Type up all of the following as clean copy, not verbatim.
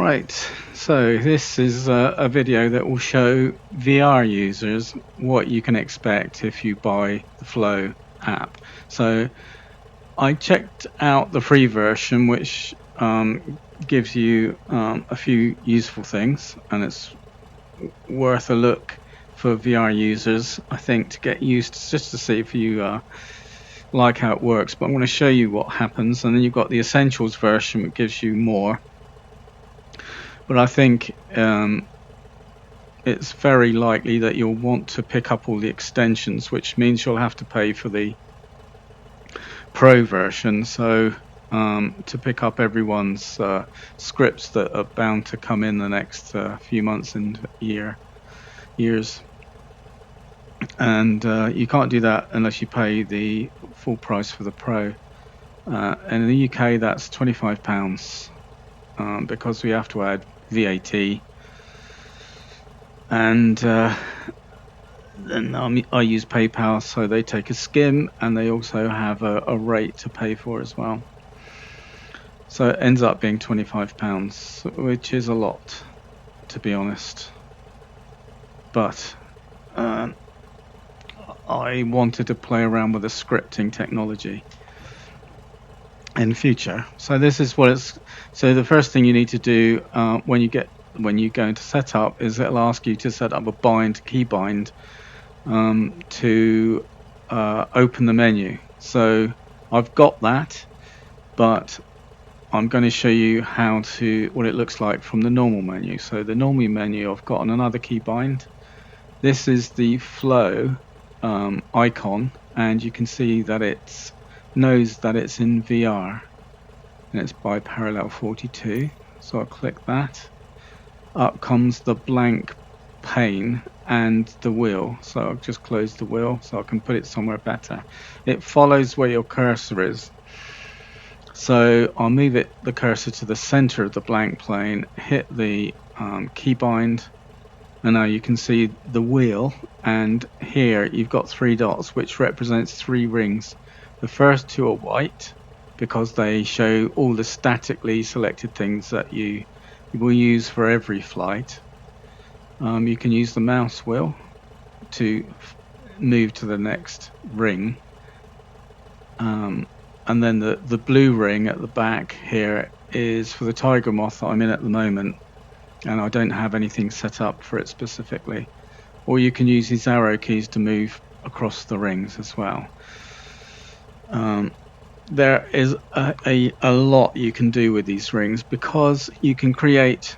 Right, so this is a video that will show VR users what you can expect if you buy the Flow app. So I checked out the free version, which gives you a few useful things, and it's worth a look for VR users, I think, to get used to, just to see if you like how it works. But I'm going to show you what happens, and then you've got the Essentials version, which gives you more. But I think it's very likely that you'll want to pick up all the extensions, which means you'll have to pay for the Pro version. So to pick up everyone's scripts that are bound to come in the next few months and years. And you can't do that unless you pay the full price for the Pro. And in the UK, that's £25 because we have to add VAT. And then I use PayPal, so they take a skim, and they also have a rate to pay for as well. So it ends up being £25, which is a lot, to be honest. But I wanted to play around with the scripting technology in future. So this is what it's. So the first thing you need to do when you go into setup is it'll ask you to set up a key bind to open the menu. So I've got that, but I'm going to show you what it looks like from the normal menu. So the normal menu, I've got on another key bind. This is the Flow icon, and you can see that it knows that it's in VR, and it's by parallel 42. So I'll click that. Up comes the blank pane and the wheel, so I'll just close the wheel so I can put it somewhere better. It follows where your cursor is, so I'll move the cursor to the center of the blank plane, hit the keybind, and now you can see the wheel, and here you've got 3 dots which represents 3 rings. The first 2 are white because they show all the statically selected things that you will use for every flight. You can use the mouse wheel to move to the next ring, and then the blue ring at the back here is for the tiger moth that I'm in at the moment, and I don't have anything set up for it specifically. Or you can use these arrow keys to move across the rings as well. There is a lot you can do with these rings, because you can create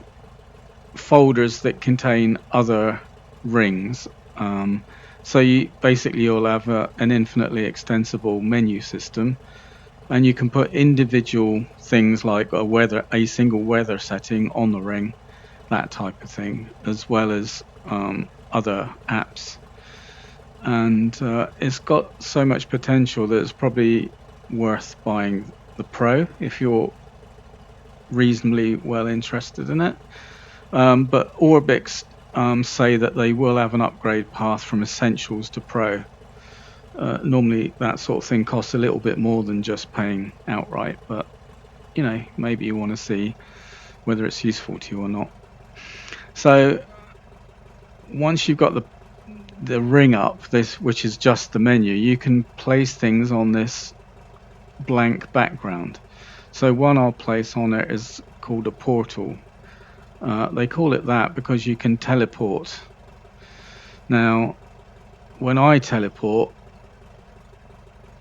folders that contain other rings. So you'll have an infinitely extensible menu system, and you can put individual things like a single weather setting on the ring, that type of thing, as well as other apps. And it's got so much potential that it's probably worth buying the Pro if you're reasonably well interested in it. But Orbix say that they will have an upgrade path from Essentials to Pro. Normally that sort of thing costs a little bit more than just paying outright, but maybe you want to see whether it's useful to you or not. So once you've got the ring up, which is just the menu, you can place things on this blank background. So one I'll place on it is called a portal. They call it that because you can teleport. Now, when I teleport,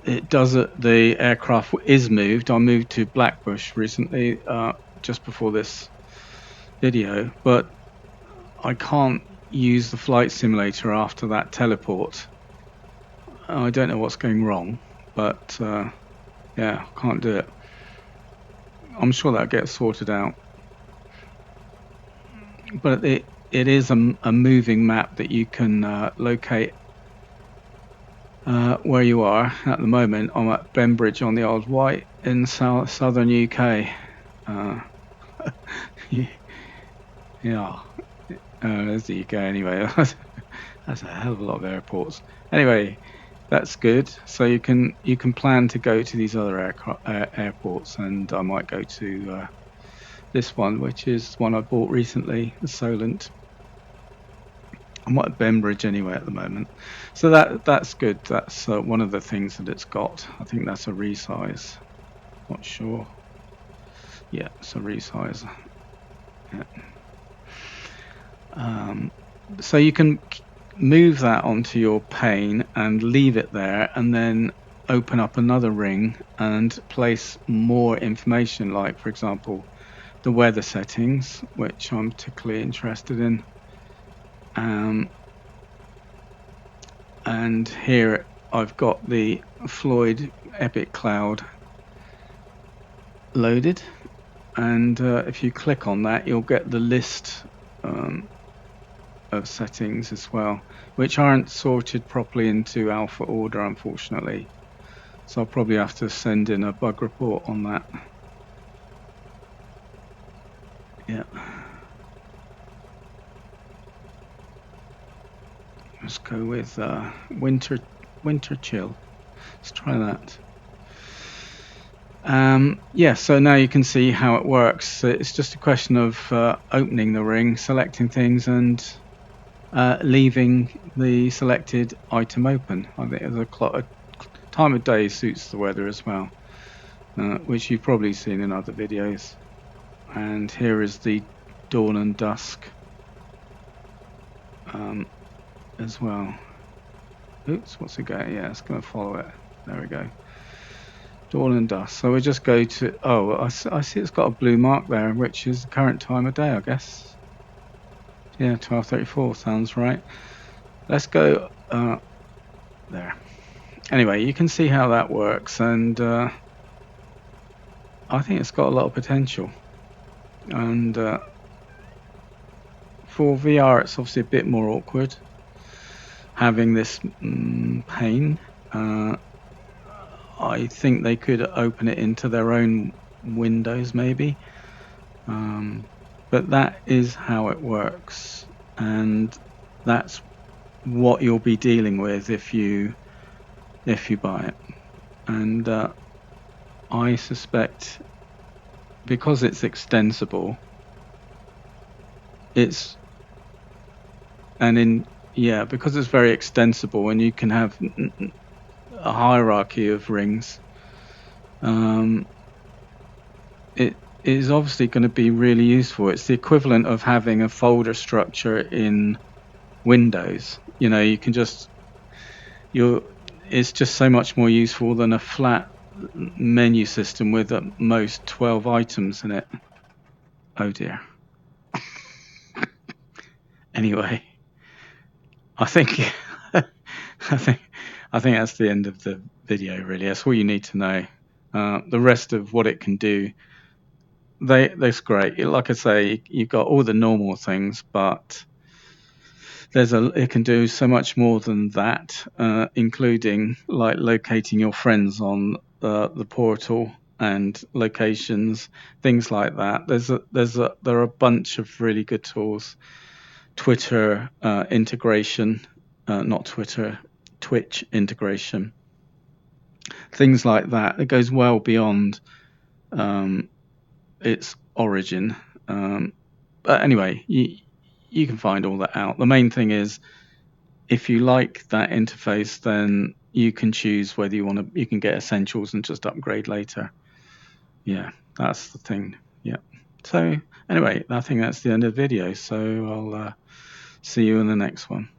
it does it. The aircraft is moved. I moved to Blackbush recently, just before this video, but I can't use the flight simulator after that teleport. I don't know what's going wrong, but yeah, can't do it. I'm sure that gets sorted out. But it is a moving map that you can locate where you are. At the moment, I'm at Bembridge on the Isle of Wight in southern UK. Yeah, there's the UK anyway. That's a hell of a lot of airports. Anyway, that's good. So you can plan to go to these other airports, and I might go to this one, which is one I bought recently, the Solent. I'm at Bembridge anyway at the moment, so that's good. That's one of the things that it's got. I think that's a resize. Not sure. Yeah, it's a resize. Yeah. So you can move that onto your pane and leave it there, and then open up another ring and place more information, like for example the weather settings, which I'm particularly interested in. And here I've got the Floyd Epic Cloud loaded, and if you click on that, you'll get the list of settings as well, which aren't sorted properly into alpha order, unfortunately. So I'll probably have to send in a bug report on that. Yeah. Let's go with winter chill. Let's try that. Yeah, so now you can see how it works. It's just a question of opening the ring, selecting things, and leaving the selected item open. I think a time of day suits the weather as well, which you've probably seen in other videos. And here is the dawn and dusk as well. Oops, what's it going? Yeah, it's going to follow it. There we go. Dawn and dusk. So we just go to, I see it's got a blue mark there, which is the current time of day, I guess. Yeah, 12:34 sounds right. Let's go there. Anyway, you can see how that works, and I think it's got a lot of potential. And for VR, it's obviously a bit more awkward having this pane. I think they could open it into their own windows, maybe. But that is how it works, and that's what you'll be dealing with if you buy it. And I suspect because it's extensible, because it's very extensible, and you can have a hierarchy of rings. It is obviously going to be really useful. It's the equivalent of having a folder structure in Windows. You can just it's just so much more useful than a flat menu system with at most 12 items in it. Oh dear. Anyway, I think I think that's the end of the video. Really, that's all you need to know. The rest of what it can do, that's great. Like I say, you've got all the normal things, but it can do so much more than that, including like locating your friends on the portal and locations, things like that. There are a bunch of really good tools. Twitter integration, not Twitter, Twitch integration, things like that. It goes well beyond its origin. But anyway, you can find all that out. The main thing is, if you like that interface, then you can choose whether you can get essentials and just upgrade later. Yeah, that's the thing. Yeah. So anyway, I think that's the end of the video. So I'll see you in the next one.